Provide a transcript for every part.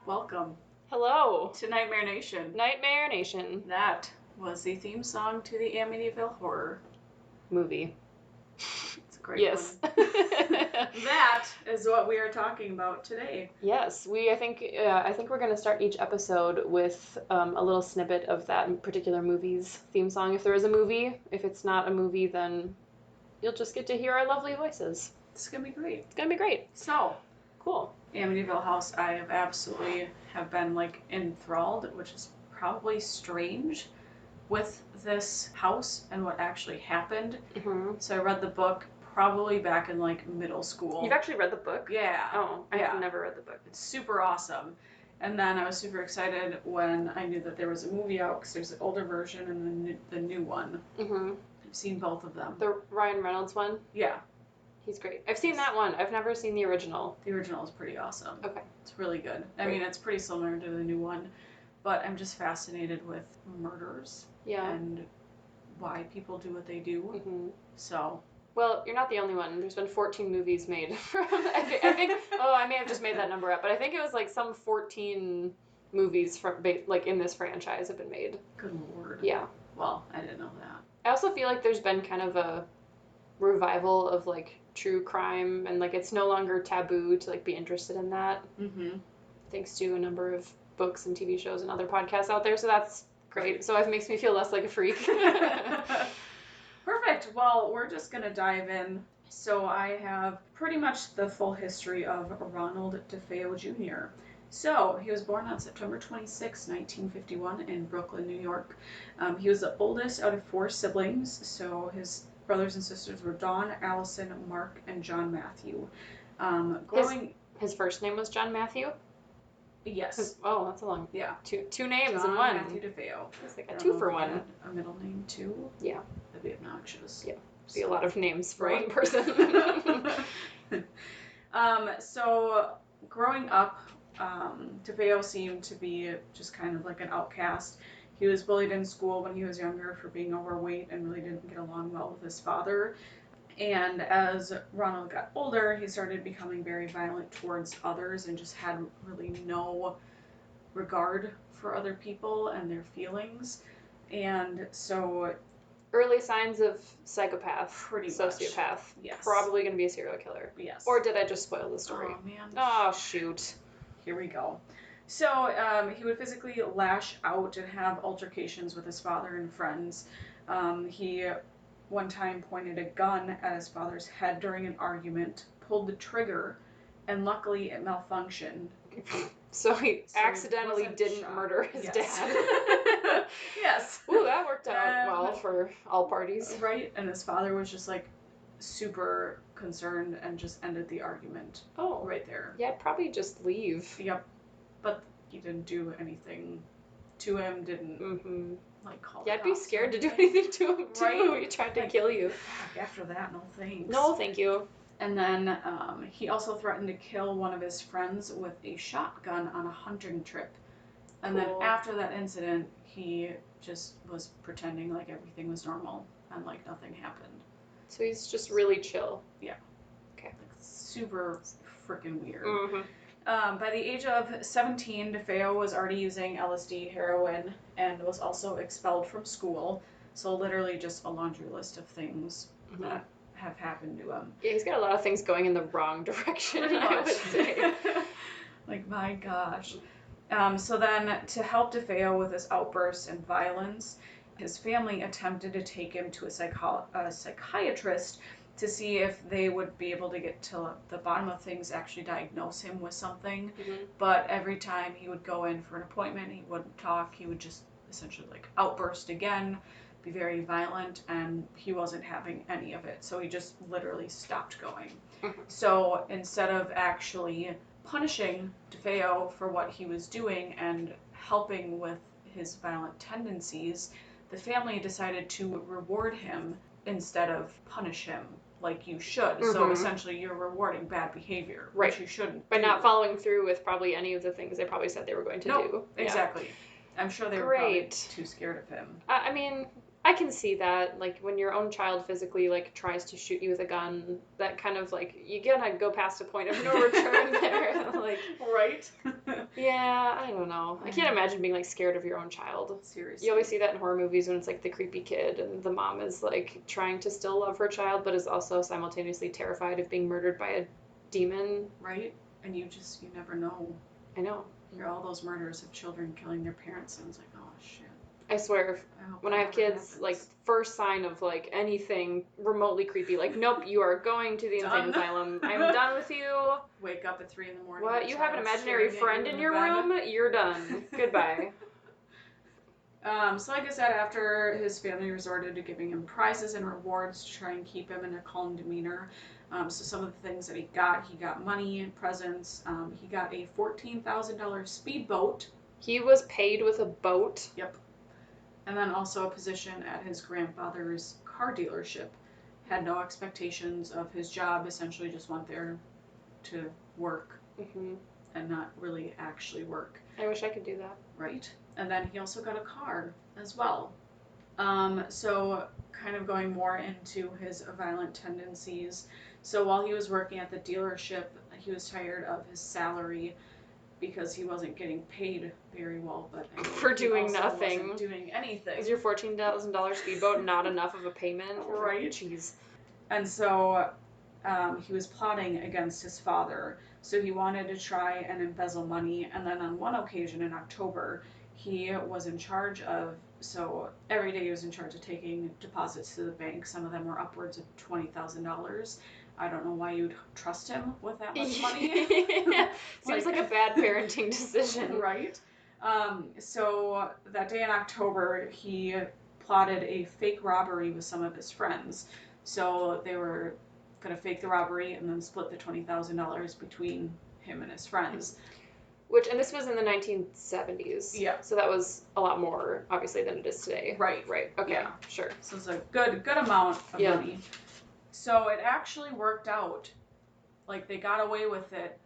Welcome Hello. to Nightmare Nation. Nightmare Nation. That was the theme song to the Amityville horror movie. It's a great Yes. one. That is what we are talking about today. Yes, I think we're going to start each episode with a little snippet of that particular movie's theme song. If there is a movie, if it's not a movie, then you'll just get to hear our lovely voices. It's gonna be great. It's gonna be great. So, cool. Amityville House, I have absolutely been like enthralled, which is probably strange, with this house and what actually happened. Mm-hmm. So I read the book probably back in like middle school. You've actually read the book? Yeah. Oh, I have never read the book. It's super awesome. And then I was super excited when I knew that there was a movie out, because there's an older version and the new one. Mm-hmm. I've seen both of them. The Ryan Reynolds one? Yeah. He's great. I've seen that one. I've never seen the original. The original is pretty awesome. Okay. It's really good. I mean, it's pretty similar to the new one, but I'm just fascinated with murders. Yeah. And why people do what they do. Mm-hmm. So. Well, you're not the only one. There's been 14 movies made from. I think. Oh, I may have just made that number up, but I think it was like some 14 movies from like in this franchise have been made. Good lord. Yeah. Well, I didn't know that. I also feel like there's been kind of a revival of like true crime, and like it's no longer taboo to like be interested in that. Mm-hmm. Thanks to a number of books and TV shows and other podcasts out there, so that's great. So it makes me feel less like a freak. Perfect. Well, we're just going to dive in. So I have pretty much the full history of Ronald DeFeo Jr. So he was born on September 26, 1951 in Brooklyn, New York. He was the oldest out of 4 siblings. So his brothers and sisters were Dawn, Allison, Mark, and John Matthew. His first name was John Matthew? Yes. Oh, that's a long... Yeah. Two names John in one. Matthew DeFeo. It's like a 2 for 1. A middle name, too? Yeah. That'd be obnoxious. Yeah. Be a lot of names for one person. So growing up, DeFeo seemed to be just kind of like an outcast. He was bullied in school when he was younger for being overweight and really didn't get along well with his father. And as Ronald got older, he started becoming very violent towards others and just had really no regard for other people and their feelings. And so... Early signs of psychopath, pretty sociopath. Much. Yes. Probably going to be a serial killer. Yes. Or did I just spoil the story? Oh, man. Oh, shoot. Here we go. So he would physically lash out and have altercations with his father and friends. He one time pointed a gun at his father's head during an argument, pulled the trigger, and luckily it malfunctioned. So he accidentally didn't shot. Murder his dad. Yes. Ooh, that worked out well for all parties. Right, and his father was just like super concerned and just ended the argument. Oh. Right there. Yeah, probably just leave. Yep. But he didn't do anything to him, didn't like call. Yeah, I'd be scared to do anything to him too. Right? He tried to kill you. After that, no thanks. No, thank you. And then he also threatened to kill one of his friends with a shotgun on a hunting trip. And then after that incident, he just was pretending like everything was normal and like nothing happened. So he's just really chill. Yeah. Okay. Like, super freaking weird. Mm-hmm. By the age of 17, DeFeo was already using LSD, heroin, and was also expelled from school. So literally just a laundry list of things that have happened to him. Yeah, he's got a lot of things going in the wrong direction, I would say. Like, my gosh. So then, to help DeFeo with his outbursts and violence, his family attempted to take him to a psychiatrist to see if they would be able to get to the bottom of things, actually diagnose him with something. But every time he would go in for an appointment, he wouldn't talk. He would just essentially like outburst again, be very violent, and he wasn't having any of it. So he just literally stopped going. So instead of actually punishing DeFeo for what he was doing and helping with his violent tendencies, the family decided to reward him instead of punish him like you should. So essentially you're rewarding bad behavior, which you shouldn't by not following through with probably any of the things they probably said they were going to do. Exactly. I'm sure they were probably Great. too scared of him. I mean, I can see that. Like, when your own child physically, like, tries to shoot you with a gun, that kind of, like, you gotta go past a point of no return there. Like, Right? yeah, I don't know. I can't imagine being, like, scared of your own child. Seriously. You always see that in horror movies when it's, like, the creepy kid and the mom is, like, trying to still love her child, but is also simultaneously terrified of being murdered by a demon. Right? And you never know. I know. You hear all those murders of children killing their parents, and it's like, oh, shit. I swear, when I have kids, happens. like, first sign of, like, anything remotely creepy, like, nope, you are going to the insane asylum. I'm done with you. Wake up at 3 a.m. What? You have an imaginary friend in your room? You're done. Goodbye. So like I said, after his family resorted to giving him prizes and rewards to try and keep him in a calm demeanor. So some of the things that he got money and presents. He got a $14,000 speedboat. He was paid with a boat? Yep. And then also a position at his grandfather's car dealership. Had no expectations of his job, essentially just went there to work and not really actually work. I wish I could do that. Right. And then he also got a car as well. So kind of going more into his violent tendencies. So while he was working at the dealership, he was tired of his salary because he wasn't getting paid very well, but I mean, for doing nothing. Wasn't doing anything. Is your $14,000 speedboat not enough of a payment? Right. Jeez. And so he was plotting against his father. So he wanted to try and embezzle money. And then on one occasion in October, he was in charge of, so every day he was in charge of taking deposits to the bank. Some of them were upwards of $20,000. I don't know why you'd trust him with that much money. Seems like a bad parenting decision. Right. So that day in October, he plotted a fake robbery with some of his friends. So they were going to fake the robbery and then split the $20,000 between him and his friends. And this was in the 1970s. Yeah. So that was a lot more, obviously, than it is today. Right. Okay. Yeah. Sure. So it's a good amount of money. So it actually worked out. Like, they got away with it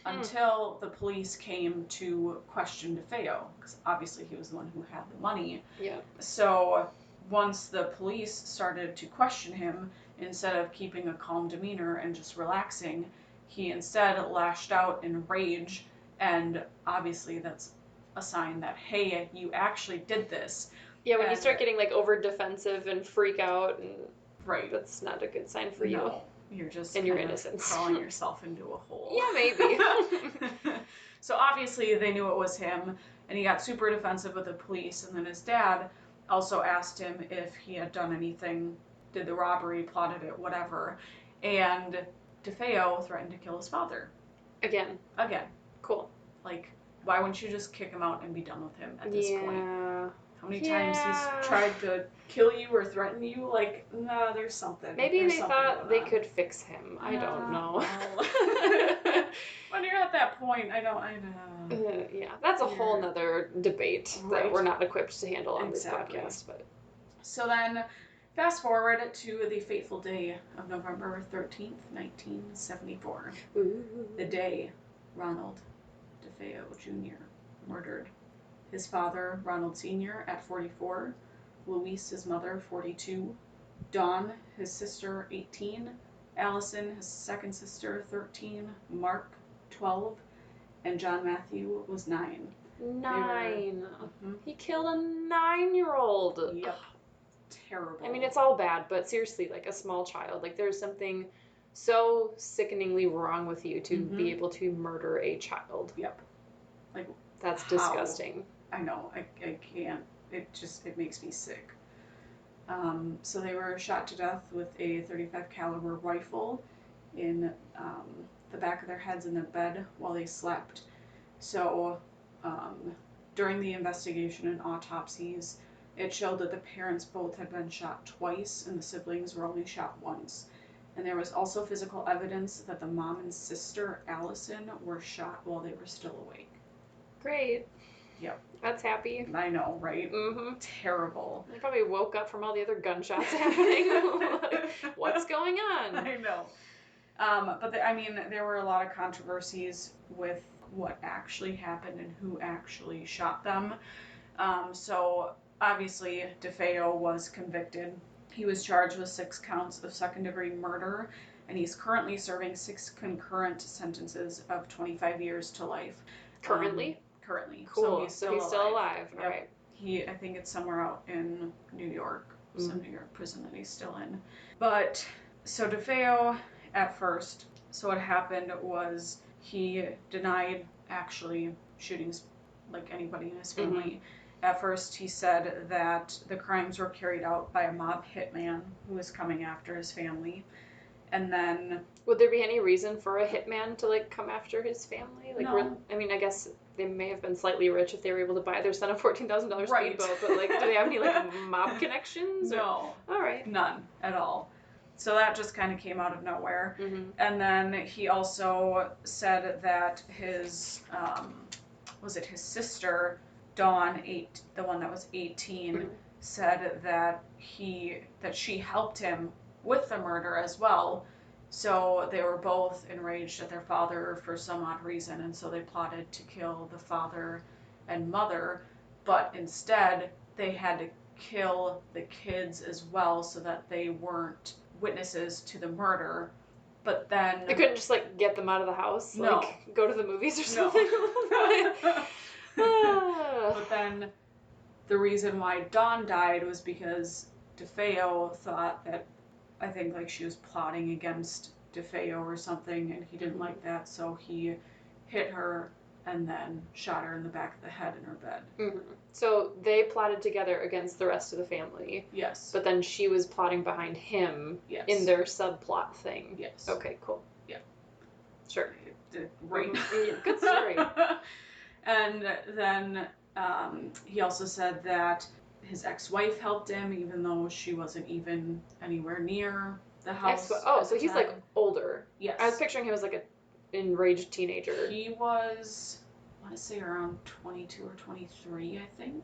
until the police came to question DeFeo, because obviously he was the one who had the money. Yeah. So once the police started to question him, instead of keeping a calm demeanor and just relaxing, he instead lashed out in rage, and obviously that's a sign that, hey, you actually did this. Yeah, when you start getting, like, over defensive and freak out, and right, that's not a good sign for you. No, you're just in your innocence, crawling yourself into a hole. Yeah, maybe. So obviously they knew it was him, and he got super defensive with the police. And then his dad also asked him if he had done anything, did the robbery, plotted it, whatever. And DeFeo threatened to kill his father. Again. Cool. Like, why wouldn't you just kick him out and be done with him at this point? How many times he's tried to kill you or threaten you? Like, no, there's something. Maybe they thought they could fix him. I don't know. Well, when you're at that point, I don't yeah, that's a whole nother debate that we're not equipped to handle on this podcast. But so then, fast forward to the fateful day of November 13th, 1974. The day Ronald DeFeo Jr. murdered his father, Ronald Sr., at 44, Louise, his mother, 42, Dawn, his sister, 18, Allison, his second sister, 13, Mark, 12, and John Matthew was 9. 9. He killed a 9-year-old. Yep. Terrible. I mean, it's all bad, but seriously, like, a small child, like, there's something so sickeningly wrong with you to be able to murder a child. Yep. Like, that's disgusting. I know. I can't. It makes me sick. So they were shot to death with a .35 caliber rifle in the back of their heads in the bed while they slept. So during the investigation and autopsies, it showed that the parents both had been shot twice and the siblings were only shot once. And there was also physical evidence that the mom and sister, Allison, were shot while they were still awake. Great. Yep. That's happy. I know, right? Terrible. They probably woke up from all the other gunshots happening. Like, what's going on? I know. But there were a lot of controversies with what actually happened and who actually shot them. So obviously DeFeo was convicted. He was charged with 6 counts of second-degree murder, and he's currently serving 6 concurrent sentences of 25 years to life. Currently? Currently. Cool. So he's still alive. Yep. All right. I think it's somewhere out in New York, some New York prison that he's still in. But, so DeFeo, at first, so what happened was he denied actually shooting like anybody in his family. At first, he said that the crimes were carried out by a mob hitman who was coming after his family. And then... Would there be any reason for a hitman to, like, come after his family? Like, no. I mean, I guess they may have been slightly rich if they were able to buy their son a $14,000 Right. speedboat, but, like, do they have any, like, mob connections? No. All right. None at all. So that just kind of came out of nowhere. And then he also said that his, his sister, Dawn, the one that was 18, said that she helped him with the murder as well. So they were both enraged at their father for some odd reason, and so they plotted to kill the father and mother, but instead they had to kill the kids as well so that they weren't witnesses to the murder. But then... They couldn't just, like, get them out of the house? No. Like, go to the movies or something? No. But then the reason why Dawn died was because DeFeo thought that, I think, like, she was plotting against DeFeo or something, and he didn't like that, so he hit her and then shot her in the back of the head in her bed. So they plotted together against the rest of the family. Yes. But then she was plotting behind him in their subplot thing. Yes. Okay, cool. Yeah. Sure. Right. Good story. And then he also said that his ex-wife helped him, even though she wasn't even anywhere near the house. So he's, like, older. Yes. I was picturing him as, like, an enraged teenager. He was, I want to say, around 22 or 23, I think.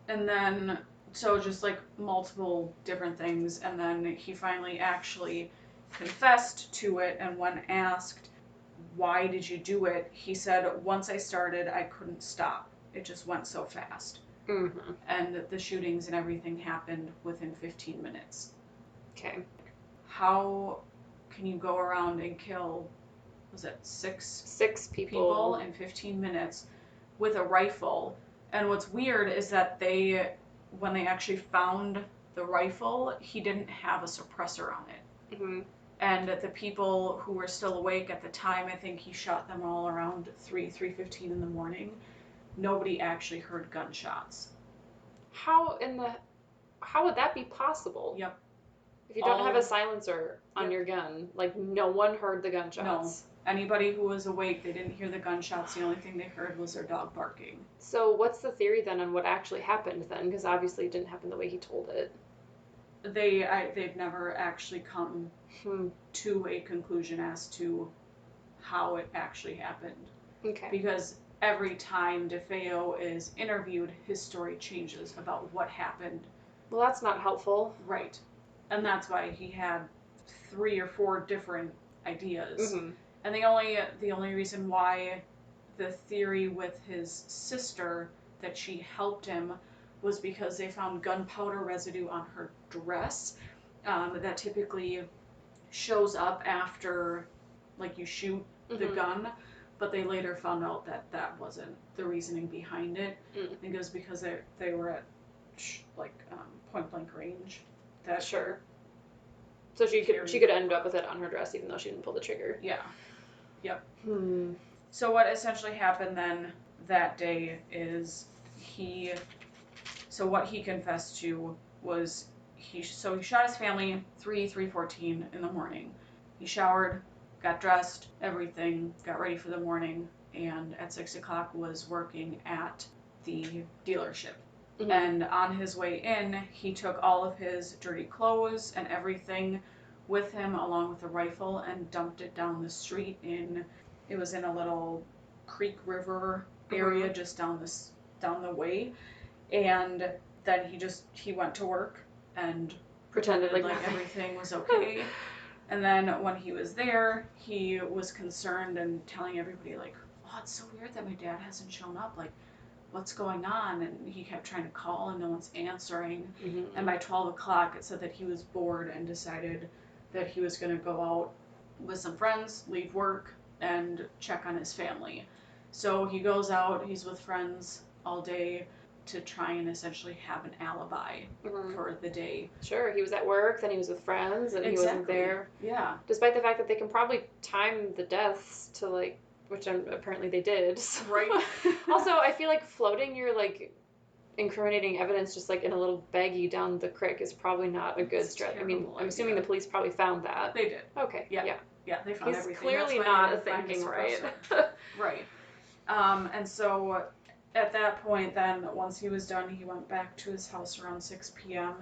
And then, so just, like, multiple different things. And then he finally actually confessed to it, and when asked, why did you do it? He said, once I started, I couldn't stop. It just went so fast. And the shootings and everything happened within 15 minutes. Okay. How can you go around and kill, was it six people in 15 minutes with a rifle? And what's weird is that when they actually found the rifle, he didn't have a suppressor on it. And the people who were still awake at the time, I think he shot them all around 3:15 in the morning. Nobody actually heard gunshots. How would that be possible? Yep. If you don't have a silencer on your gun, like, no one heard the gunshots. No. Anybody who was awake, they didn't hear the gunshots. The only thing they heard was their dog barking. So what's the theory then on what actually happened then? Because obviously it didn't happen the way he told it. They've never actually come to a conclusion as to how it actually happened. Okay. Because every time DeFeo is interviewed, his story changes about what happened. Well, that's not helpful. Right. And that's why he had 3 or 4 different ideas. And the only reason why the theory with his sister that she helped him was because they found gunpowder residue on her dress that typically shows up after, like, you shoot the gun, but they later found out that that wasn't the reasoning behind it. I think it was because they were at point blank range. That sure. So she could end up with it on her dress even though she didn't pull the trigger. Yeah. Yep. So what essentially happened then that day is what he confessed to was he shot his family 3:14 in the morning. He showered, got dressed, everything, got ready for the morning, and at 6 o'clock was working at the dealership. And on his way in, he took all of his dirty clothes and everything with him, along with the rifle, and dumped it down the street it was in a little creek river area just down the way. And then he went to work and pretended like everything was okay. And then when he was there, he was concerned and telling everybody, like, oh, it's so weird that my dad hasn't shown up. Like, what's going on? And he kept trying to call and no one's answering. Mm-hmm. And by 12 o'clock, it said that he was bored and decided that he was going to go out with some friends, leave work, and check on his family. So he goes out, he's with friends all day to try and essentially have an alibi for the day. Sure, he was at work, then he was with friends, and he wasn't there. Yeah. Despite the fact that they can probably time the deaths to, like, which apparently they did. So. Right. Also, I feel like floating your, like, incriminating evidence just, like, in a little baggie down the creek is probably not a good strategy. I mean, I'm assuming the police probably found that. They did. Okay, yeah. Yeah, they found He's everything. clearly not thinking right. Right. And so at that point, then, once he was done, he went back to his house around 6 p.m.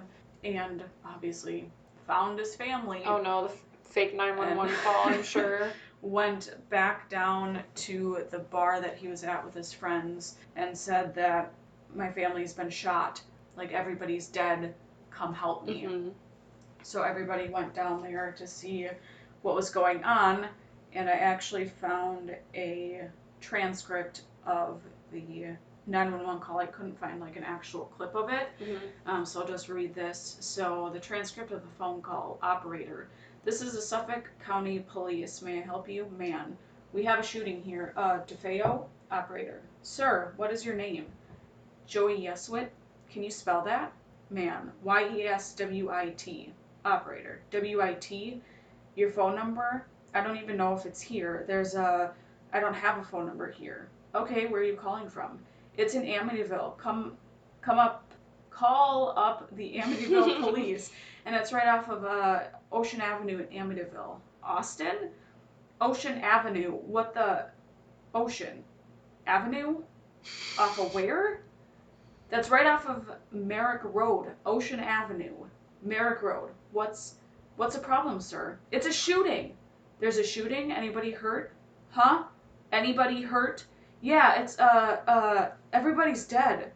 and obviously found his family. Oh no, the fake 911 call, I'm sure. Went back down to the bar that he was at with his friends and said that my family's been shot. Like, everybody's dead. Come help me. Mm-hmm. So everybody went down there to see what was going on, and I actually found a transcript of the 911 call. I couldn't find, like, an actual clip of it, so I'll just read this. So the transcript of the phone call: operator, this is the Suffolk County Police. May I help you? Man, we have a shooting here. DeFeo? Operator, sir, what is your name? Joey Yeswit. Can you spell that? Man, Yeswit. Operator, WIT. Your phone number? I don't even know if it's here. I don't have a phone number here. Okay, where are you calling from? It's in Amityville. Come up, call up the Amityville police. And it's right off of Ocean Avenue in Amityville. Austin? Ocean Avenue. What the? Ocean Avenue? Off of where? That's right off of Merrick Road. Ocean Avenue. Merrick Road. What's a problem, sir? It's a shooting. There's a shooting? Anybody hurt? Huh? Anybody hurt? Yeah, it's, everybody's dead.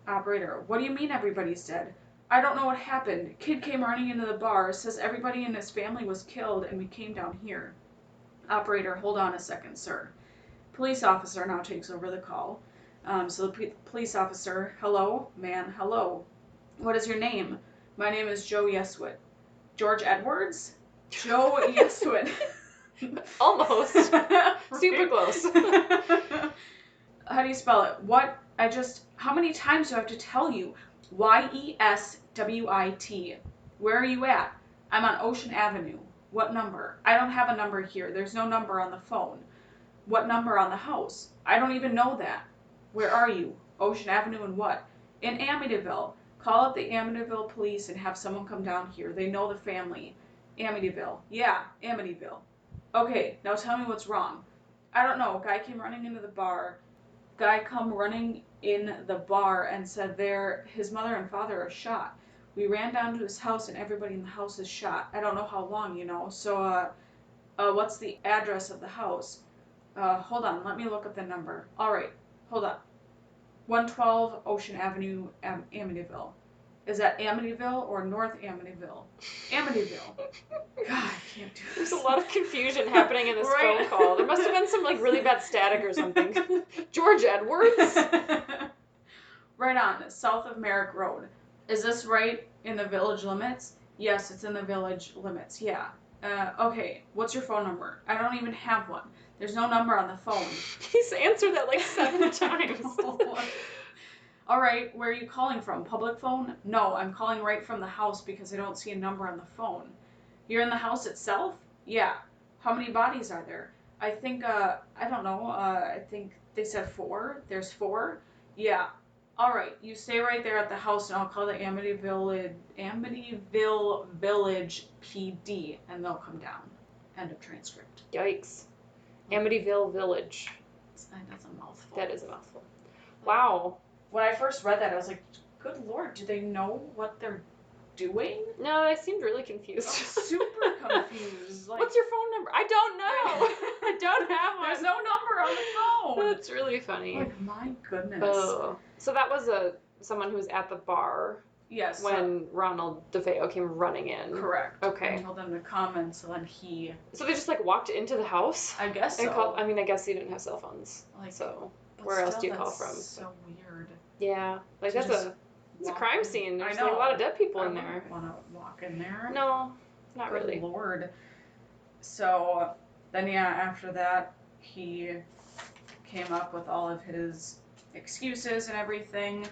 Operator, what do you mean everybody's dead? I don't know what happened. Kid came running into the bar, says everybody in his family was killed, and we came down here. Operator, hold on a second, sir. Police officer now takes over the call. So the police officer, hello? Man, hello. What is your name? My name is Joe Yeswit. George Edwards? Joe Yeswit. Almost. Super close. How do you spell it? What? How many times do I have to tell you? Yeswit. Where are you at? I'm on Ocean Avenue. What number? I don't have a number here. There's no number on the phone. What number on the house? I don't even know that. Where are you? Ocean Avenue and what? In Amityville. Call up the Amityville police and have someone come down here. They know the family. Amityville. Yeah, Amityville. Okay, now tell me what's wrong. I don't know. Guy came running into the bar. Guy come running in the bar and said his mother and father are shot. We ran down to his house and everybody in the house is shot. I don't know how long, So, what's the address of the house? Hold on. Let me look up the number. All right. Hold on. 112 Ocean Avenue, Amityville. Is that Amityville or North Amityville? Amityville. God, I can't do this. There's a lot of confusion happening in this phone call. There must have been some, like, really bad static or something. George Edwards? Right on, south of Merrick Road. Is this right in the village limits? Yes, it's in the village limits, yeah. Okay, what's your phone number? I don't even have one. There's no number on the phone. He's answered that like 7 times. All right, where are you calling from? Public phone? No, I'm calling right from the house because I don't see a number on the phone. You're in the house itself? Yeah. How many bodies are there? I think, I don't know, I think they said 4. There's 4? Yeah. All right, you stay right there at the house and I'll call the Amityville Village PD and they'll come down. End of transcript. Yikes. Amityville Village. That's a mouthful. That is a mouthful. Wow. When I first read that, I was like, good Lord, do they know what they're doing? No, I seemed really confused. Super confused. Like, what's your phone number? I don't know. I don't have one. There's no number on the phone. That's really funny. Like, my goodness. Oh. So that was someone who was at the bar. Yes. When Ronald DeFeo came running in. Correct. Okay. And told them to come, and so then he... So they just, like, walked into the house? I guess so. I mean, I guess he didn't have cell phones. Like, so... But Where else still, do you call that's from? so weird. Yeah, like To that's just it's a walk crime in. scene. I There's know. like a lot of dead people I in there. wouldn't want to walk in there. No, not Good really. Lord. So then, yeah, after that, he came up with all of his excuses and everything,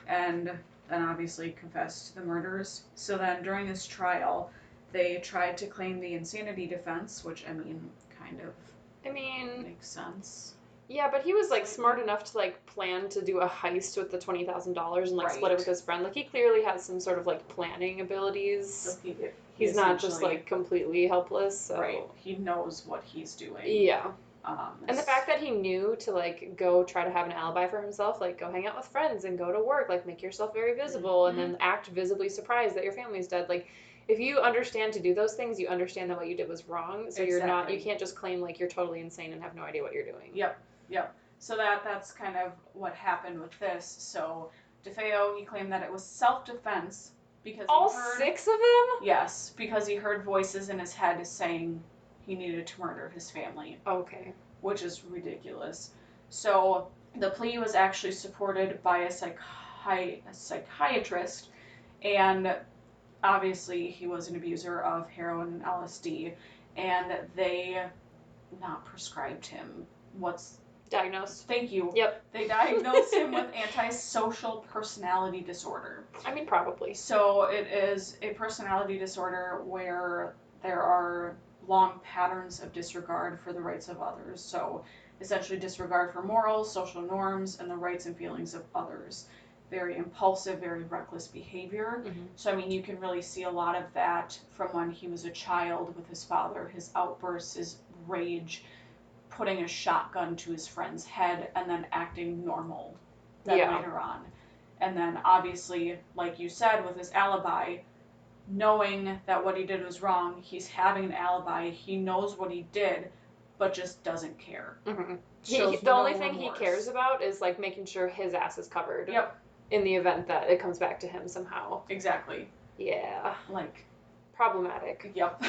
and then obviously confessed to the murders. So then during his trial, they tried to claim the insanity defense, which, I mean, kind of makes sense. Yeah, but he was like smart enough to like plan to do a heist with the $20,000 and like split it with his friend. Like he clearly has some sort of like planning abilities. So he's not just like completely helpless. So. Right. He knows what he's doing. Yeah. And the fact that he knew to like go try to have an alibi for himself, like go hang out with friends and go to work, like make yourself very visible and then act visibly surprised that your family's dead. Like if you understand to do those things, you understand that what you did was wrong. So you can't just claim like you're totally insane and have no idea what you're doing. Yep. So that's kind of what happened with this. So DeFeo, he claimed that it was self-defense because all 6 of them? Yes, because he heard voices in his head saying he needed to murder his family. Okay. Which is ridiculous. So the plea was actually supported by a psychiatrist, and obviously he was an abuser of heroin and LSD, and they not prescribed him. Diagnosed. Thank you. Yep. They diagnosed him with antisocial personality disorder. I mean, probably. So it is a personality disorder where there are long patterns of disregard for the rights of others. So essentially disregard for morals, social norms, and the rights and feelings of others. Very impulsive, very reckless behavior. Mm-hmm. So, I mean, you can really see a lot of that from when he was a child with his father, his outbursts, his rage, putting a shotgun to his friend's head, and then acting normal later on. And then, obviously, like you said, with his alibi, knowing that what he did was wrong, he's having an alibi, he knows what he did, but just doesn't care. Mm-hmm. The only thing he cares about is, like, making sure his ass is covered. Yep. In the event that it comes back to him somehow. Exactly. Yeah. Like. Problematic. Yep.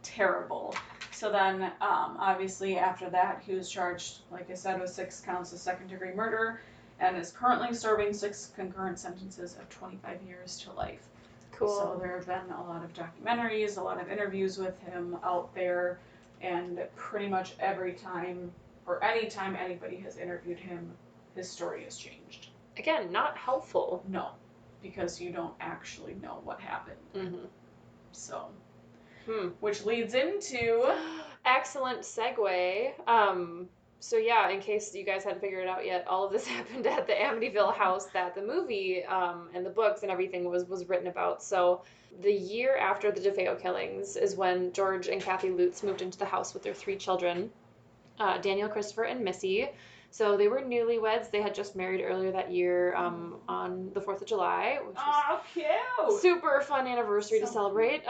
Terrible. So then, obviously, after that, he was charged, like I said, with 6 counts of second-degree murder, and is currently serving 6 concurrent sentences of 25 years to life. Cool. So there have been a lot of documentaries, a lot of interviews with him out there, and pretty much every time, or any time anybody has interviewed him, his story has changed. Again, not helpful. No, because you don't actually know what happened. Mm-hmm. So, which leads into... Excellent segue. So yeah, in case you guys hadn't figured it out yet, all of this happened at the Amityville house that the movie and the books and everything was written about. So the year after the DeFeo killings is when George and Kathy Lutz moved into the house with their 3 children, Daniel, Christopher, and Missy. So they were newlyweds. They had just married earlier that year on the 4th of July, which was cute! Super fun anniversary to celebrate.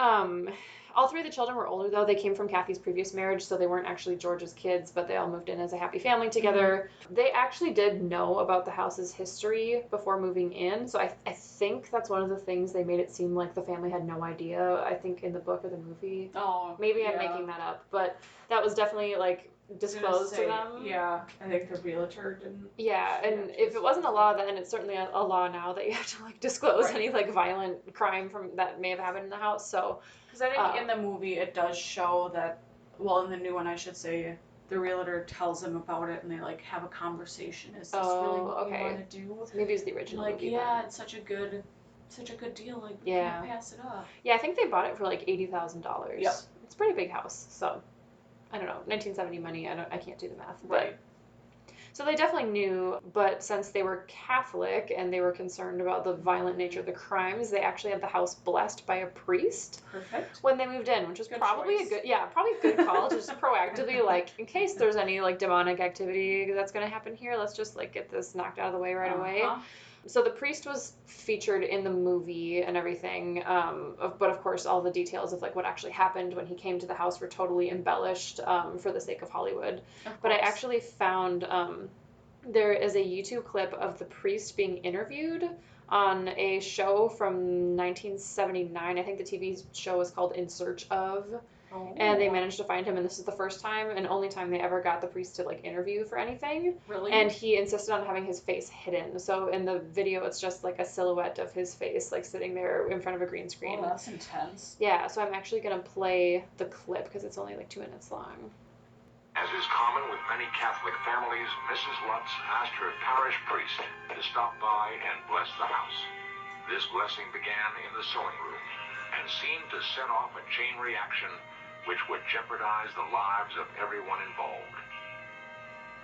All 3 of the children were older, though. They came from Kathy's previous marriage, so they weren't actually George's kids, but they all moved in as a happy family together. Mm-hmm. They actually did know about the house's history before moving in, so I think that's one of the things they made it seem like the family had no idea, I think, in the book or the movie. Oh, maybe I'm making that up, but that was definitely, like, disclosed to them. Yeah, I think the realtor didn't. Yeah, and if it wasn't a law then, it's certainly a law now that you have to, like, disclose any, like, violent crime that may have happened in the house, so... Because I think in the movie it does show that, well, in the new one I should say, the realtor tells them about it and they, like, have a conversation. Is this really what you want to do? So maybe it's the original movie. Like, yeah, it's such a good deal, like, we can't pass it up. Yeah, I think they bought it for, like, $80,000. Yep. It's a pretty big house, so... I don't know, 1970 money, I can't do the math. But, so they definitely knew, but since they were Catholic and they were concerned about the violent nature of the crimes, they actually had the house blessed by a priest. Perfect. When they moved in, which was probably a good call, just proactively, like, in case there's any, like, demonic activity that's going to happen here, let's just, like, get this knocked out of the way right away. So the priest was featured in the movie and everything, but of course all the details of, like, what actually happened when he came to the house were totally embellished for the sake of Hollywood. But I actually found there is a YouTube clip of the priest being interviewed on a show from 1979. I think the TV show was called In Search Of. Oh. And they managed to find him, and this is the first time and only time they ever got the priest to like interview for anything. Really? And he insisted on having his face hidden. So in the video, it's just like a silhouette of his face, like sitting there in front of a green screen. Oh, that's intense. Yeah, so I'm actually gonna play the clip because it's only like 2 minutes long. As is common with many Catholic families, Mrs. Lutz asked her parish priest to stop by and bless the house. This blessing began in the sewing room and seemed to set off a chain reaction which would jeopardize the lives of everyone involved.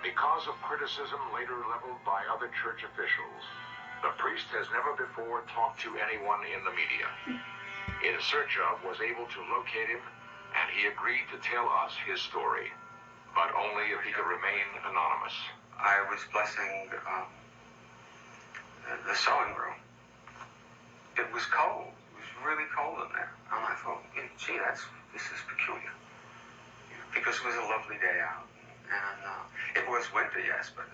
Because of criticism later leveled by other church officials, the priest has never before talked to anyone in the media. In search of was able to locate him, and he agreed to tell us his story, but only if he could remain anonymous. I was blessing the sewing room. It was cold. It was really cold in there. And I thought, gee, this is peculiar. Because it was a lovely day out. And it was winter, yes, but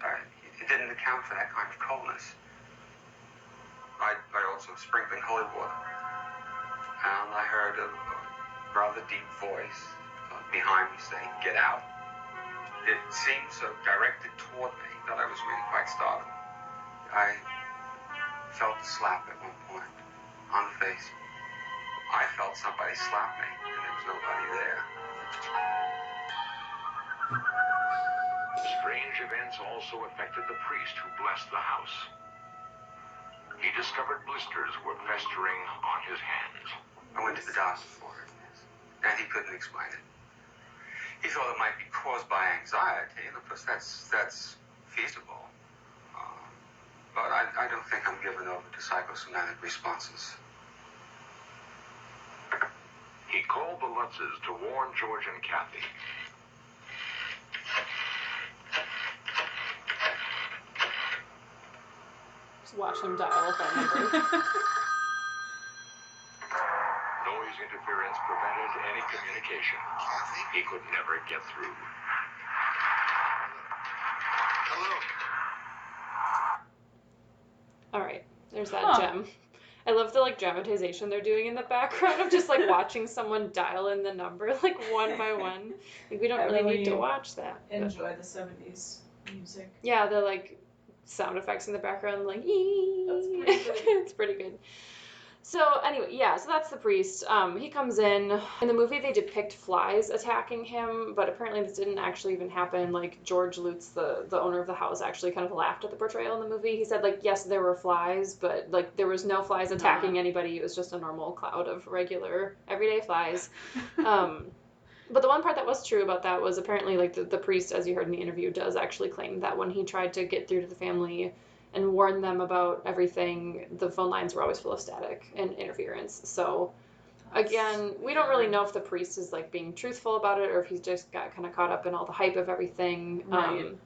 it didn't account for that kind of coldness. I also sprinkled holy water. And I heard a rather deep voice behind me saying, "Get out." It seemed so directed toward me that I was really quite startled. I felt a slap at one point on the face. I felt somebody slap me, and there was nobody there. Strange events also affected the priest who blessed the house. He discovered blisters were festering on his hands. I went to the doctor for it, yes, and he couldn't explain it. He thought it might be caused by anxiety, and of course that's feasible. But I don't think I'm given over to psychosomatic responses. He called the Lutzes to warn George and Kathy. Just watch him dial a phone number. Noise interference prevented any communication. Kathy? He could never get through. Hello? All right, there's that gem. I love the like dramatization they're doing in the background of just like watching someone dial in the number like one by one. Like we don't really need to watch that. Enjoy the 70s music. Yeah, the like sound effects in the background, like That's pretty good. it's pretty good. So anyway, yeah, so that's the priest. He comes in the movie they depict flies attacking him, but apparently this didn't actually even happen. Like George Lutz, the owner of the house, actually kind of laughed at the portrayal in the movie. He said like, yes, there were flies, but like there was no flies attacking anybody. It was just a normal cloud of regular everyday flies. But the one part that was true about that was apparently like the priest, as you heard in the interview, does actually claim that when he tried to get through to the family and warn them about everything, the phone lines were always full of static and interference. So again, we don't really know if the priest is like being truthful about it or if he's just got kind of caught up in all the hype of everything. Right.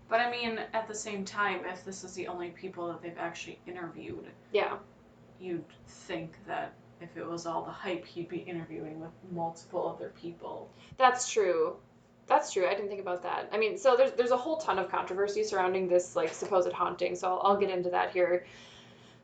But I mean, at the same time, if this is the only people that they've actually interviewed, yeah, you'd think that if it was all the hype, he'd be interviewing with multiple other people. That's true. That's true. I didn't think about that. I mean, so there's a whole ton of controversy surrounding this like supposed haunting. So I'll get into that here.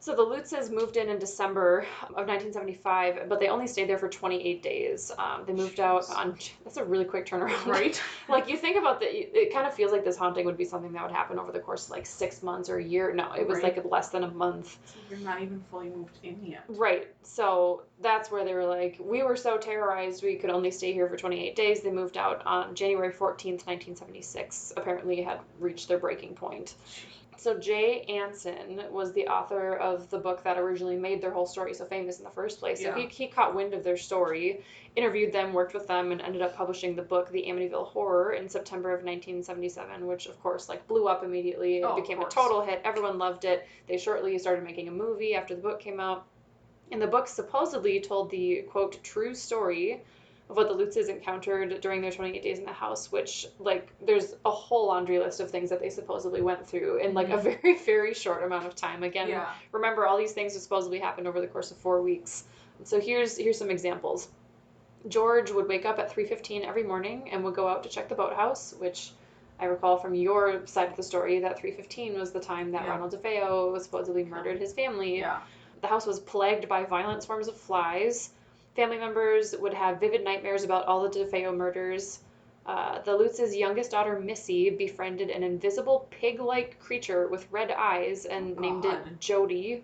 So the Lutzes moved in December of 1975, but they only stayed there for 28 days. They moved out on, that's a really quick turnaround. Right. Like you think about it kind of feels like this haunting would be something that would happen over the course of like 6 months or a year. No, it was like less than a month. So you're not even fully moved in yet. Right. So that's where they were like, we were so terrorized we could only stay here for 28 days. They moved out on January 14th, 1976. Apparently had reached their breaking point. So Jay Anson was the author of the book that originally made their whole story so famous in the first place. So he caught wind of their story, interviewed them, worked with them, and ended up publishing the book, The Amityville Horror, in September of 1977, which of course like blew up immediately. It became a total hit. Everyone loved it. They shortly started making a movie after the book came out. And the book supposedly told the, quote, true story of what the Lutzes encountered during their 28 days in the house, which, like, there's a whole laundry list of things that they supposedly went through in, like, a very, very short amount of time. Again, remember, all these things supposedly happened over the course of 4 weeks. So here's some examples. George would wake up at 3:15 every morning and would go out to check the boathouse, which I recall from your side of the story that 3:15 was the time that Ronald DeFeo supposedly murdered his family. Yeah. The house was plagued by violent swarms of flies. Family members would have vivid nightmares about all the DeFeo murders. The Lutz's youngest daughter, Missy, befriended an invisible pig-like creature with red eyes and named it Jody,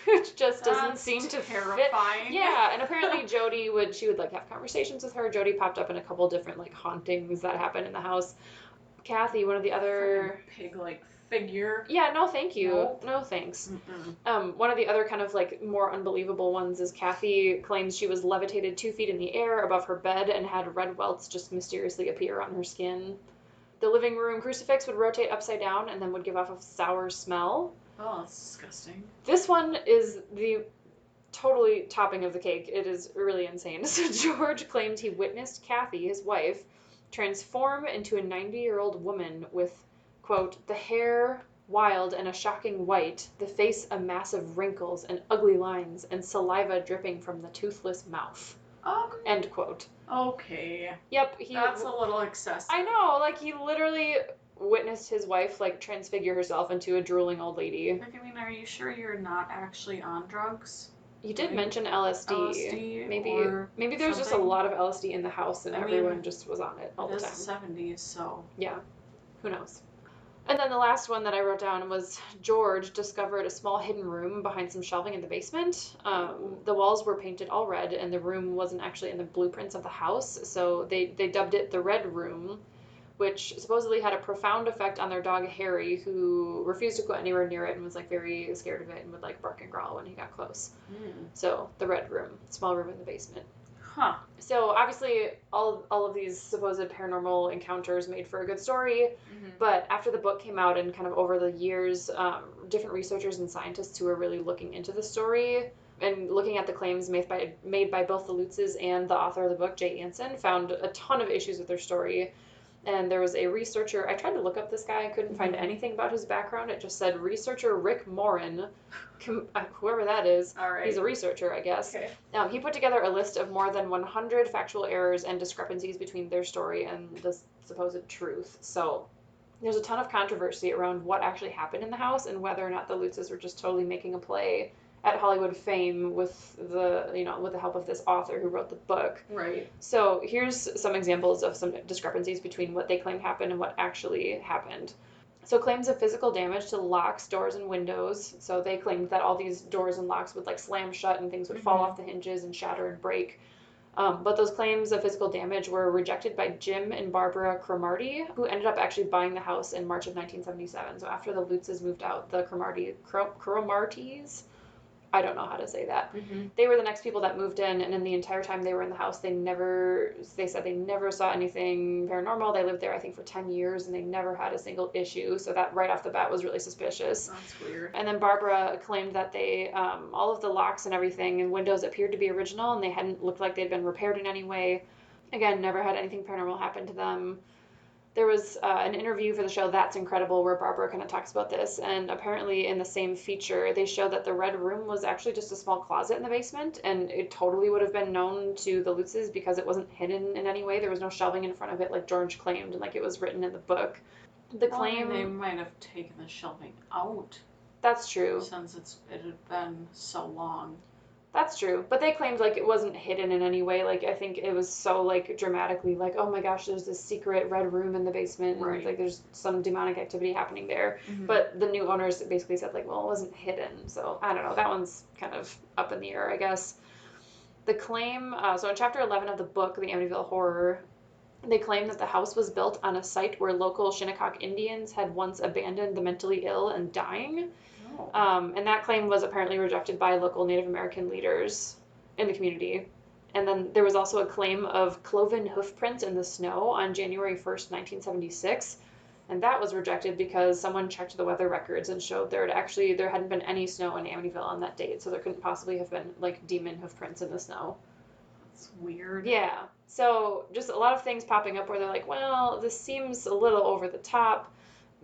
which just doesn't seem to terrifying. fit. Yeah, and apparently Jody would like have conversations with her. Jody popped up in a couple different like hauntings that happened in the house. Kathy, one of the other pig-like figure. Yeah, no thank you. Nope. No thanks. Mm-mm. One of the other kind of like more unbelievable ones is Kathy claims she was levitated 2 feet in the air above her bed and had red welts just mysteriously appear on her skin. The living room crucifix would rotate upside down and then would give off a sour smell. Oh, that's disgusting. This one is the totally topping of the cake. It is really insane. So George claimed he witnessed Kathy, his wife, transform into a 90-year-old woman with, quote, the hair wild and a shocking white, the face a mass of wrinkles and ugly lines, and saliva dripping from the toothless mouth. End quote. Okay. Yep. That's a little excessive. I know. Like, he literally witnessed his wife, like, transfigure herself into a drooling old lady. Like, I mean, are you sure you're not actually on drugs? You did mention LSD. Maybe there's just a lot of LSD in the house and everyone just was on it all the time. It's the 70s, so... Yeah. Who knows? And then the last one that I wrote down was George discovered a small hidden room behind some shelving in the basement. The walls were painted all red, and the room wasn't actually in the blueprints of the house, so they dubbed it the Red Room, which supposedly had a profound effect on their dog Harry, who refused to go anywhere near it and was like very scared of it and would like bark and growl when he got close. So the Red Room, small room in the basement. Huh. So obviously all of these supposed paranormal encounters made for a good story, but after the book came out and kind of over the years, different researchers and scientists who were really looking into the story and looking at the claims made by both the Lutzes and the author of the book, Jay Anson, found a ton of issues with their story. And there was a researcher, I tried to look up this guy, I couldn't find anything about his background. It just said researcher Rick Morin, whoever that is. All right. He's a researcher, I guess. Okay. He put together a list of more than 100 factual errors and discrepancies between their story and the supposed truth. So there's a ton of controversy around what actually happened in the house and whether or not the Lutzes were just totally making a play at Hollywood fame with the help of this author who wrote the book. Right. So here's some examples of some discrepancies between what they claim happened and what actually happened. So claims of physical damage to locks, doors, and windows. So they claimed that all these doors and locks would like slam shut and things would fall off the hinges and shatter and break. But those claims of physical damage were rejected by Jim and Barbara Cromartie, who ended up actually buying the house in March of 1977. So after the Lutzes moved out, the Cromarties, I don't know how to say that. They were the next people that moved in, and in the entire time they were in the house, they said they never saw anything paranormal. They lived there, I think, for 10 years, and they never had a single issue. So that right off the bat was really suspicious. That's weird. And then Barbara claimed that they, all of the locks and everything and windows appeared to be original, and they hadn't looked like they'd been repaired in any way. Again, never had anything paranormal happen to them. There was an interview for the show That's Incredible where Barbara kind of talks about this, and apparently in the same feature they showed that the Red Room was actually just a small closet in the basement, and it totally would have been known to the Lutzes because it wasn't hidden in any way. There was no shelving in front of it like George claimed and like it was written in the book. The claim... they might have taken the shelving out. That's true. Since it had been so long. That's true. But they claimed like it wasn't hidden in any way. Like I think it was so like dramatically like, oh my gosh, there's this secret red room in the basement. Right. And like there's some demonic activity happening there. But the new owners basically said like, well, it wasn't hidden. So I don't know. That one's kind of up in the air, I guess. The claim, so in chapter 11 of the book, The Amityville Horror, they claim that the house was built on a site where local Shinnecock Indians had once abandoned the mentally ill and dying. And that claim was apparently rejected by local Native American leaders in the community. And then there was also a claim of cloven hoof prints in the snow on January 1st, 1976. And that was rejected because someone checked the weather records and showed there hadn't been any snow in Amityville on that date. So there couldn't possibly have been like demon hoof prints in the snow. That's weird. Yeah. So just a lot of things popping up where they're like, well, this seems a little over the top.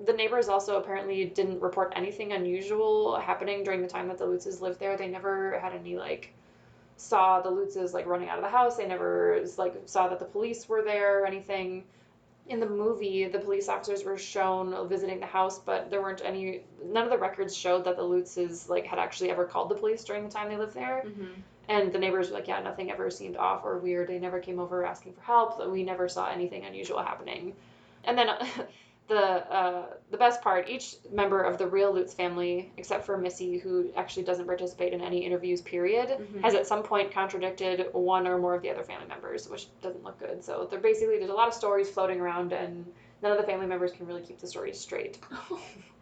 The neighbors also apparently didn't report anything unusual happening during the time that the Lutzes lived there. They never had any, like, saw the Lutzes, like, running out of the house. They never, like, saw that the police were there or anything. In the movie, the police officers were shown visiting the house, but there weren't none of the records showed that the Lutzes, like, had actually ever called the police during the time they lived there. And the neighbors were like, yeah, nothing ever seemed off or weird. They never came over asking for help. We never saw anything unusual happening. And then the best part, each member of the real Lutz family, except for Missy, who actually doesn't participate in any interviews, period, has at some point contradicted one or more of the other family members, which doesn't look good. So there's a lot of stories floating around, and none of the family members can really keep the stories straight.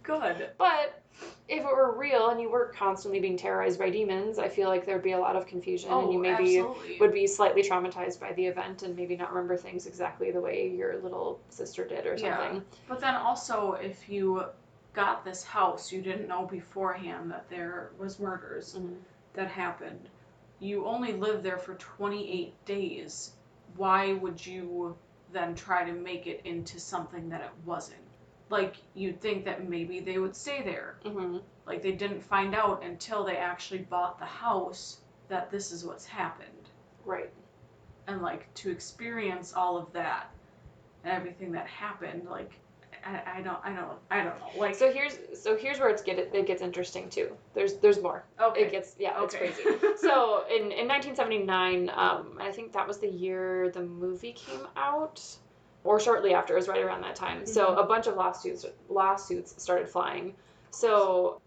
Good. But if it were real and you were constantly being terrorized by demons, I feel like there'd be a lot of confusion, and you maybe absolutely. would be slightly traumatized by the event and maybe not remember things exactly the way your little sister did or something. Yeah. But then also, if you got this house, you didn't know beforehand that there was murders that happened. You only lived there for 28 days. Why would you then try to make it into something that it wasn't? Like, you'd think that maybe they would stay there. Like, they didn't find out until they actually bought the house that this is what's happened. Right. And, like, to experience all of that and everything that happened, like, I don't know. Like, so here's where it gets interesting too. There's more. Okay. It's Okay. crazy. So in 1979, I think that was the year the movie came out, or shortly after. It was right around that time. So a bunch of lawsuits started flying. So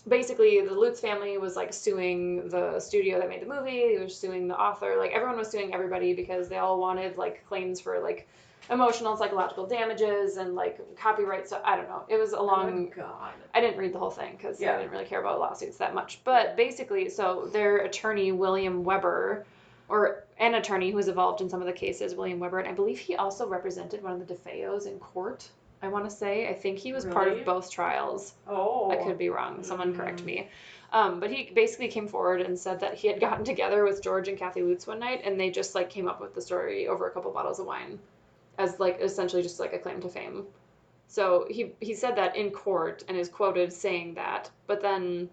basically, the Lutz family was like suing the studio that made the movie. They were suing the author. Like, everyone was suing everybody because they all wanted like claims for like emotional and psychological damages and like copyright. So I don't know. It was a long. Oh, God. I didn't read the whole thing because I didn't really care about lawsuits that much. But basically, so their attorney, William Weber, or an attorney who was involved in some of the cases, William Weber, and I believe he also represented one of the DeFeos in court. I want to say. I think he was part of both trials. Oh. I could be wrong. Someone correct me. But he basically came forward and said that he had gotten together with George and Kathy Lutz one night, and they just like came up with the story over a couple bottles of wine, as like essentially just like a claim to fame. So he said that in court and is quoted saying that. But then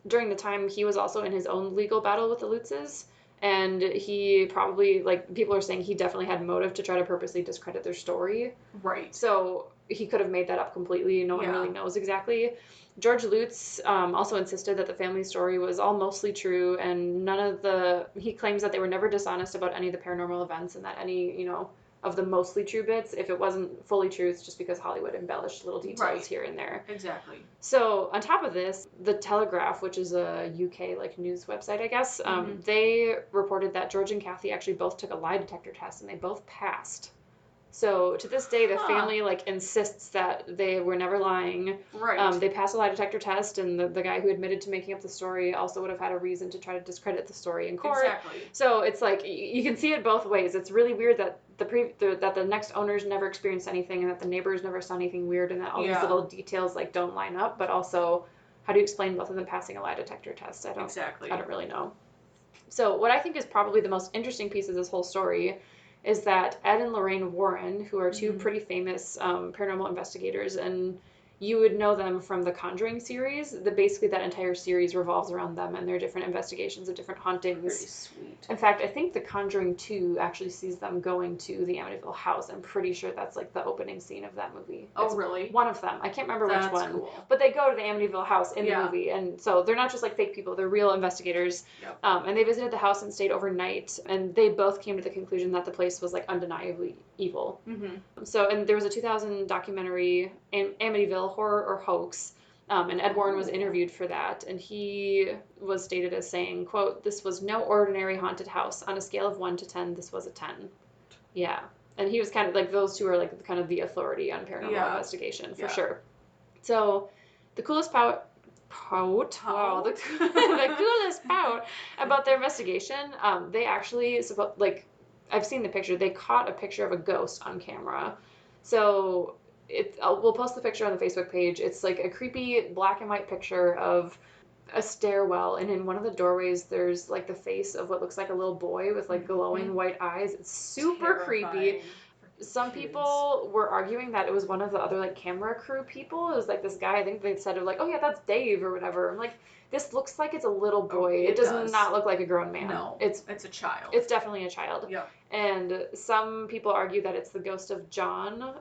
during the time, he was also in his own legal battle with the Lutzes. And he probably, like, people are saying he definitely had motive to try to purposely discredit their story. Right. So he could have made that up completely. No one really knows exactly. George Lutz also insisted that the family story was all mostly true, and he claims that they were never dishonest about any of the paranormal events, and that any, of the mostly true bits, if it wasn't fully true, it's just because Hollywood embellished little details here and there. Exactly. So on top of this, the Telegraph, which is a UK like news website, I guess, they reported that George and Kathy actually both took a lie detector test and they both passed. So to this day, the family like insists that they were never lying. Right. They passed a lie detector test, and the guy who admitted to making up the story also would have had a reason to try to discredit the story in court. Exactly. So it's like you can see it both ways. It's really weird that the next owners never experienced anything, and that the neighbors never saw anything weird, and that all these little details like don't line up. But also, how do you explain both of them passing a lie detector test? I don't really know. So what I think is probably the most interesting piece of this whole story is that Ed and Lorraine Warren, who are two pretty famous paranormal investigators, and you would know them from the Conjuring series, basically that entire series revolves around them and their different investigations of different hauntings. Very sweet. In fact, I think the Conjuring 2 actually sees them going to the Amityville house. I'm pretty sure that's like the opening scene of that movie. Oh, really? One of them. I can't remember which one. Cool. But they go to the Amityville house in the movie. And so they're not just like fake people, they're real investigators. Yep. And they visited the house and stayed overnight. And they both came to the conclusion that the place was like undeniably evil. So, and there was a 2000 documentary, Amityville, Horror or Hoax, and Ed Warren was interviewed for that, and he was stated as saying, quote, "This was no ordinary haunted house. On a scale of 1 to 10, this was a 10. Yeah. And he was kind of like, those two are like kind of the authority on paranormal investigation, for sure. So, the coolest the coolest part about their investigation, they actually, I've seen the picture, they caught a picture of a ghost on camera. So we'll post the picture on the Facebook page. It's like a creepy black and white picture of a stairwell, and in one of the doorways there's like the face of what looks like a little boy with like glowing white eyes. It's super creepy. Some people were arguing that it was one of the other like camera crew people. It was like this guy, I think they said, like, oh yeah, that's Dave or whatever. I'm like, this looks like it's a little boy. it It does does. not look like a grown man. No, It's a child. It's definitely a child. Yep. And some people argue that it's the ghost of John,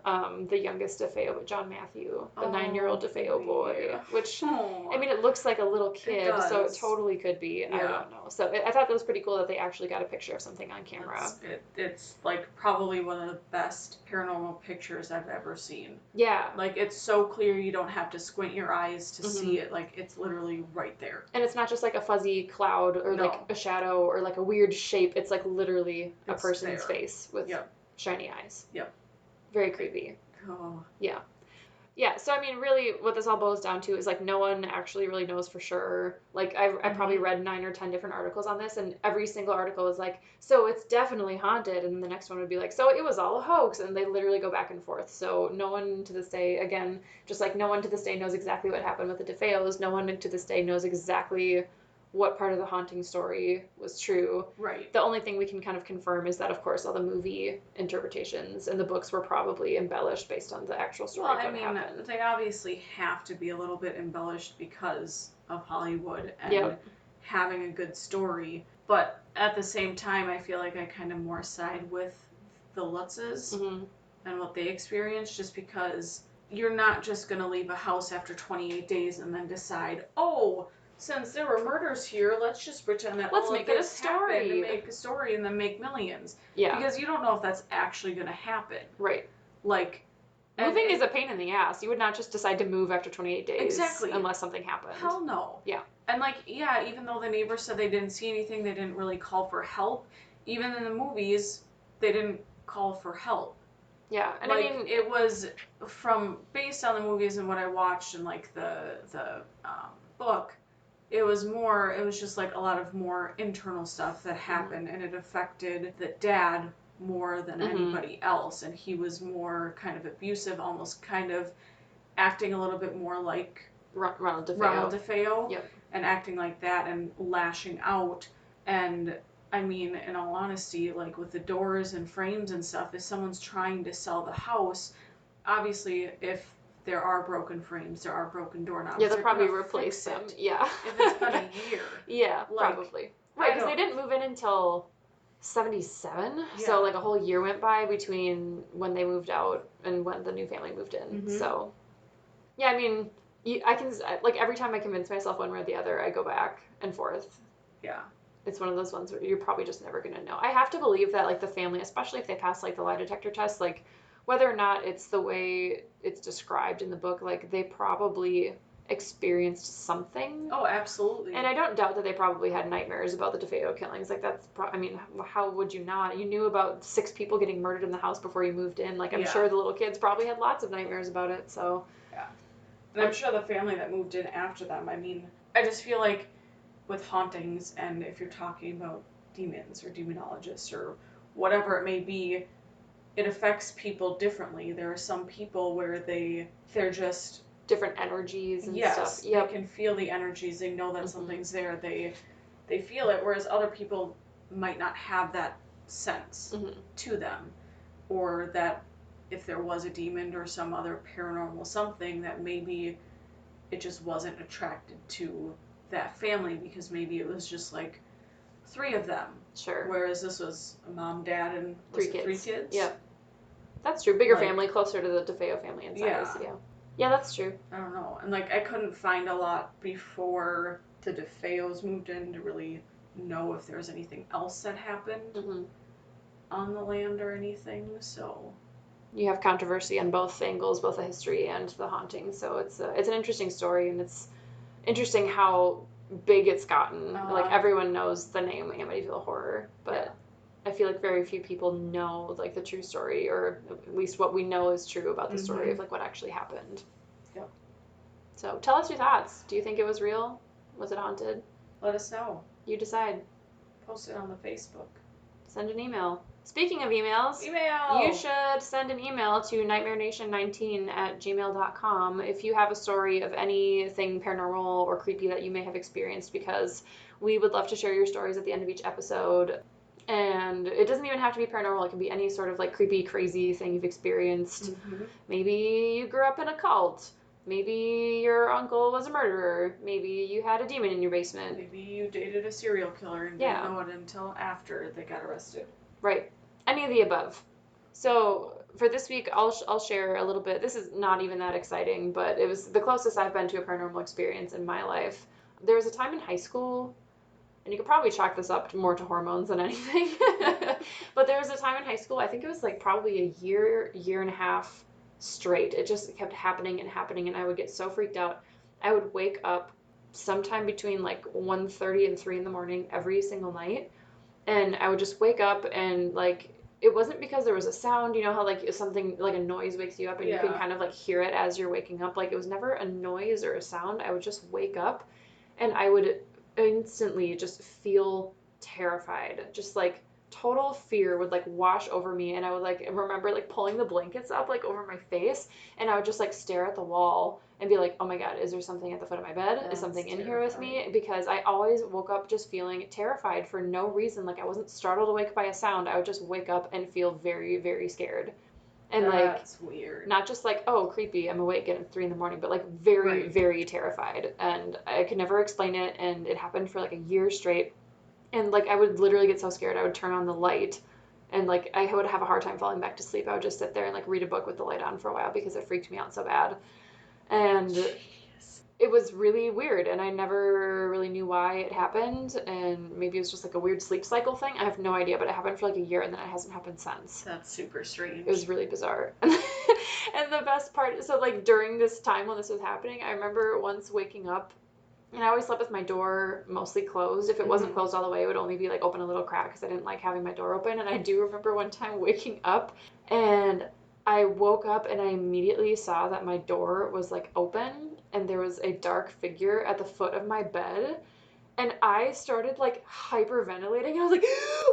the youngest DeFeo, John Matthew, the 9-year-old DeFeo boy, which, I mean, it looks like a little kid, so it totally could be. I don't know. So I thought that was pretty cool that they actually got a picture of something on camera. It's like probably one of the best paranormal pictures I've ever seen. Yeah. Like, it's so clear you don't have to squint your eyes to see it. Like, it's literally right there. And it's not just like a fuzzy cloud or like a shadow or like a weird shape. It's like literally a person's face with shiny eyes. Yep. Very creepy. Oh. Yeah. Yeah, so I mean, really, what this all boils down to is like no one actually really knows for sure. Like I probably read 9 or 10 different articles on this, and every single article was like, so it's definitely haunted, and the next one would be like, so it was all a hoax, and they literally go back and forth. So no one to this day, again, just like no one to this day knows exactly what happened with the DeFeos. No one to this day knows exactly what part of the haunting story was true. Right. The only thing we can kind of confirm is that, of course, all the movie interpretations and the books were probably embellished based on the actual story of what happened. They obviously have to be a little bit embellished because of Hollywood and having a good story. But at the same time, I feel like I kind of more side with the Lutzes and what they experienced, just because you're not just going to leave a house after 28 days and then decide, oh, since there were murders here, let's just pretend that let's make it a story and make a story and then make millions. Yeah. Because you don't know if that's actually going to happen. Right. Like, moving is a pain in the ass. You would not just decide to move after 28 days. Exactly. Unless something happened. Hell no. Yeah. And like, yeah, even though the neighbors said they didn't see anything, they didn't really call for help. Even in the movies, they didn't call for help. Yeah, and like, I mean, it was based on the movies and what I watched and like the book. It was just like a lot of more internal stuff that happened, and it affected the dad more than anybody else, and he was more kind of abusive, almost kind of acting a little bit more like Ronald DeFeo, yep. and acting like that and lashing out. And I mean, in all honesty, like with the doors and frames and stuff, if someone's trying to sell the house, obviously if there are broken frames, there are broken doorknobs. Yeah, they'll probably replace them. Yeah. If it's been a year. Yeah, like, probably. Right, because they didn't move in until 77, so like a whole year went by between when they moved out and when the new family moved in. So, yeah, I mean, I can, like, every time I convince myself one way or the other, I go back and forth. Yeah. It's one of those ones where you're probably just never going to know. I have to believe that, like, the family, especially if they pass, like, the lie detector test, like, whether or not it's the way it's described in the book, like, they probably experienced something. Oh, absolutely. And I don't doubt that they probably had nightmares about the DeFeo killings. Like, that's, I mean, how would you not? You knew about 6 people getting murdered in the house before you moved in. Like, I'm sure the little kids probably had lots of nightmares about it, so. Yeah. And I'm sure the family that moved in after them, I mean, I just feel like with hauntings, and if you're talking about demons or demonologists or whatever it may be, it affects people differently. There are some people where they're just different energies and stuff. They can feel the energies. They know that something's there. They feel it, whereas other people might not have that sense to them, or that if there was a demon or some other paranormal something, that maybe it just wasn't attracted to that family because maybe it was just like 3 of them. Sure. Whereas this was a mom, dad, and 3 kids. 3 kids. Yeah. That's true. Bigger family, closer to the DeFeo family in size. Yeah. Yeah, that's true. I don't know. And like, I couldn't find a lot before the DeFeos moved in to really know if there was anything else that happened on the land or anything. So you have controversy on both angles, both the history and the haunting. So it's an interesting story, and it's interesting how big it's gotten. Like, everyone knows the name Amityville Horror, but I feel like very few people know, like, the true story, or at least what we know is true about the story of, like, what actually happened. Yep. So tell us your thoughts. Do you think it was real? Was it haunted? Let us know. You decide. Post it on the Facebook. Send an email. Speaking of emails, you should send an email to nightmarenation19@gmail.com if you have a story of anything paranormal or creepy that you may have experienced, because we would love to share your stories at the end of each episode. And it doesn't even have to be paranormal. It can be any sort of, like, creepy, crazy thing you've experienced. Maybe you grew up in a cult. Maybe your uncle was a murderer. Maybe you had a demon in your basement. Maybe you dated a serial killer and didn't know it until after they got arrested. Right. Any of the above. So for this week, I'll share a little bit. This is not even that exciting, but it was the closest I've been to a paranormal experience in my life. There was a time in high school, and you could probably chalk this up more to hormones than anything. But there was a time in high school, I think it was like probably a year and a half straight. It just kept happening and happening, and I would get so freaked out. I would wake up sometime between like 1:30 and 3 in the morning every single night, and I would just wake up and like it wasn't because there was a sound, you know how like something like a noise wakes you up and you can kind of like hear it as you're waking up. Like it was never a noise or a sound. I would just wake up and I would instantly just feel terrified. Just like total fear would like wash over me, and I would like remember like pulling the blankets up like over my face, and I would just like stare at the wall and be like, oh my god, is there something at the foot of my bed? That's is something in terrifying. here with me? Because I always woke up just feeling terrified for no reason. Like I wasn't startled awake by a sound. I would just wake up and feel very, very scared. And That's weird. not just like, oh, creepy, I'm awake at 3 in the morning, but like very, Right. very terrified. And I could never explain it, and it happened for like a year straight. And like I would literally get so scared I would turn on the light, and like I would have a hard time falling back to sleep. I would just sit there and like read a book with the light on for a while because it freaked me out so bad. And Jeez. it was really weird, and I never really knew why it happened, and maybe it was just like a weird sleep cycle thing. I have no idea, but it happened for like a year, and then it hasn't happened since. That's super strange. It was really bizarre. And the best part, so like during this time when this was happening, I remember once waking up, and I always slept with my door mostly closed. If it wasn't closed all the way, it would only be like open a little crack because I didn't like having my door open. And I do remember one time waking up, and I woke up and I immediately saw that my door was like open and there was a dark figure at the foot of my bed. And I started like hyperventilating. I was like,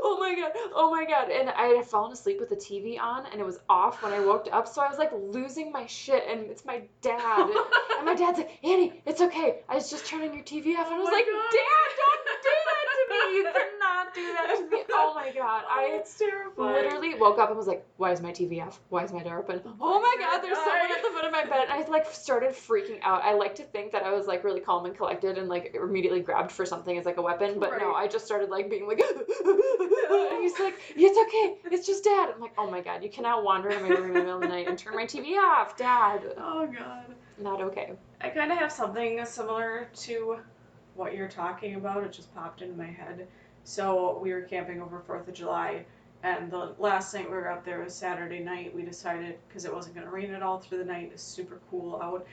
oh my god, oh my god. And I had fallen asleep with the TV on and it was off when I woke up. So I was like losing my shit. And it's my dad. And my dad's like, Annie, it's okay. I was just turning your TV off. And I was like, God. Dad, don't do that to me. You cannot do that to me. Oh my god. It's terrifying. Literally woke up and was like, why is my TV off? Why is my door open? Oh my god, there's someone at the foot of my bed. And I like started freaking out. I like to think that I was like really calm and collected and like immediately grabbed for something as like a weapon, but no, I just started like being like and he's like, it's okay, it's just Dad. I'm like, oh my god, you cannot wander in my room in the middle of the night and turn my TV off, Dad. Oh god. Not okay. I kind of have something similar to what you're talking about. It just popped into my head. So we were camping over 4th of July, and the last night we were up there was Saturday night. We decided, because it wasn't going to rain at all through the night, it was super cool out,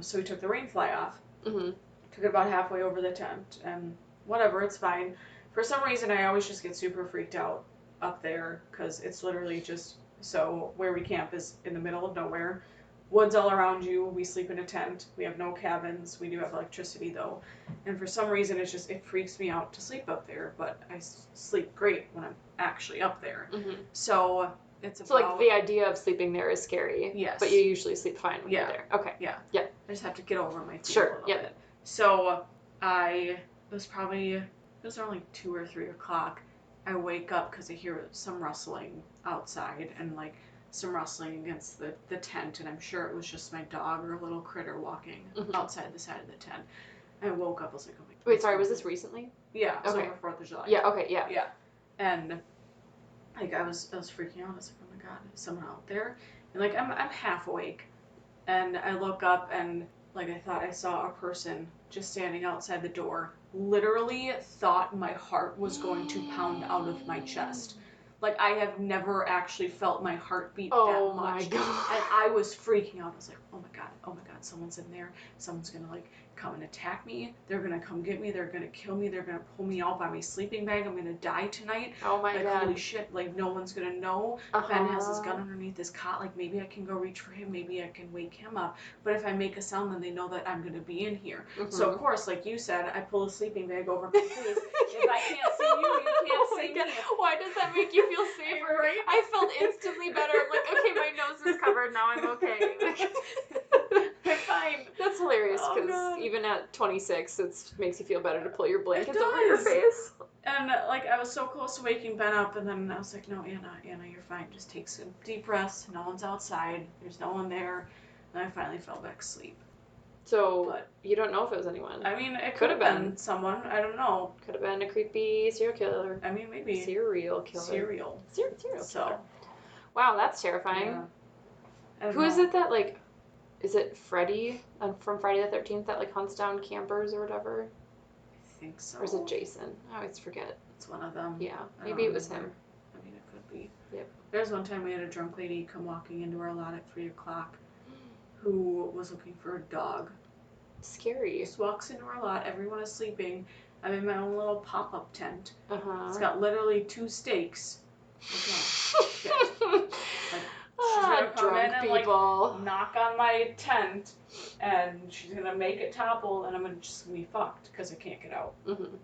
so we took the rain fly off. Took it about halfway over the tent, and whatever, it's fine. For some reason, I always just get super freaked out up there, because it's literally just, so where we camp is in the middle of nowhere. Woods all around you. We sleep in a tent. We have no cabins. We do have electricity, though. And for some reason, it freaks me out to sleep up there, but I sleep great when I'm actually up there. So it's about... So like the idea of sleeping there is scary. Yes. But you usually sleep fine when you're there. Okay. Yeah. Yeah. I just have to get over my feet Sure. a little Yep. bit. So it was around like 2 or 3 o'clock. I wake up because I hear some rustling outside and like some rustling against the tent, and I'm sure it was just my dog or a little critter walking outside the side of the tent. I woke up, I was like, oh my god. Wait, sorry, was this recently? Yeah, it was Okay. over 4th of July. Yeah, okay, yeah. Yeah. And like I was freaking out. I was like, oh my god, is someone out there? And like I'm half awake, and I look up and like I thought I saw a person just standing outside the door. Literally thought my heart was going to pound out of my chest. Like I have never actually felt my heart beat that much. Oh my god. And I was freaking out. I was like, oh my god, someone's in there. Someone's gonna like come and attack me. They're gonna come get me. They're gonna kill me. They're gonna pull me out by my sleeping bag. I'm gonna die tonight. Oh my like, god. Holy shit, like no one's gonna know. Ben has his gun underneath his cot. Like maybe I can go reach for him. Maybe I can wake him up. But if I make a sound, then they know that I'm gonna be in here. So of course, like you said, I pull a sleeping bag over my face. If I can't see you, you can't see me. Why does that make you feel safer? Right? I felt instantly better. I'm like, okay, my nose is covered. Now I'm okay. I'm fine. That's hilarious because God. even at 26, it makes you feel better to pull your blankets It over your does. face. And like I was so close to waking Ben up, and then I was like, no, Anna, you're fine. Just take some deep breaths. No one's outside. There's no one there. And I finally fell back asleep. So But you don't know if it was anyone. I mean, it Could could have have been. been someone. I don't know. Could have been a creepy serial killer. I mean, maybe Serial killer. serial. Serial killer. So, Wow, that's terrifying. yeah. I don't Who is know. it that, like, is it Freddy from Friday the 13th that, like, hunts down campers or whatever? I think so. Or is it Jason? I always forget. It's one of them. Yeah, I maybe don't it was remember. him. I mean, it could be. Yep. There's one time we had a drunk lady come walking into our lot at 3 o'clock who was looking for a dog. Scary. Just walks into our lot, everyone is sleeping. I'm in my own little pop-up tent. Uh-huh. It's got literally 2 stakes. Like, she's gonna come drunk in and people. knock on my tent, and she's gonna make it topple, and I'm gonna just be fucked because I can't get out. Mm-hmm.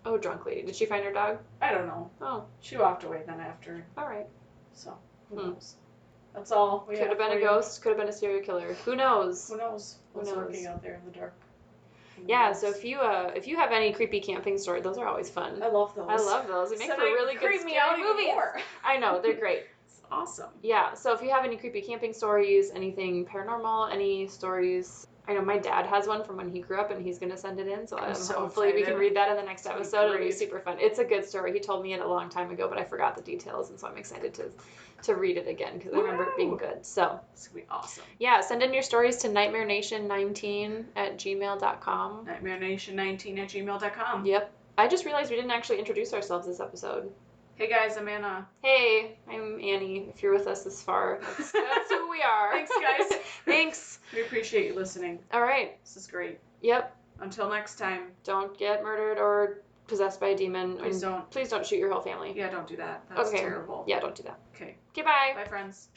Oh, drunk lady. Did she find her dog? I don't know. Oh, She walked away then after, all right. so who Hmm. knows? That's all. We Could have been for a you. ghost. Could have been a serial killer. Who knows? Who knows? Who What's knows? lurking out there in the dark? Who Yeah. knows? So if you have any creepy camping stories, those are always fun. I love those. I love those. They make So for they really good creep me scary out even movies. more. I know they're great. It's awesome. Yeah. So if you have any creepy camping stories, anything paranormal, any stories. I know my dad has one from when he grew up, and he's gonna send it in. So, I'm so hopefully we can excited. read that in the next It's gonna be episode. It'll be great. super fun. It's a good story. He told me it a long time ago, but I forgot the details, and so I'm excited to read it again because I remember it being Woo! good. So It's gonna be awesome. yeah, send in your stories to nightmarenation19@gmail.com. NightmareNation19@gmail.com. Yep. I just realized we didn't actually introduce ourselves this episode. Hey guys, I'm Anna. Hey, I'm Annie. If you're with us this far, that's who we are. Thanks, guys. Thanks. We appreciate you listening. All right. This is great. Yep. Until next time, Don't get murdered or possessed by a demon. please and don't. Please don't shoot your whole family. Yeah, don't do that. That's Okay. terrible. Yeah, don't do that. Okay. Okay, bye. Bye, friends.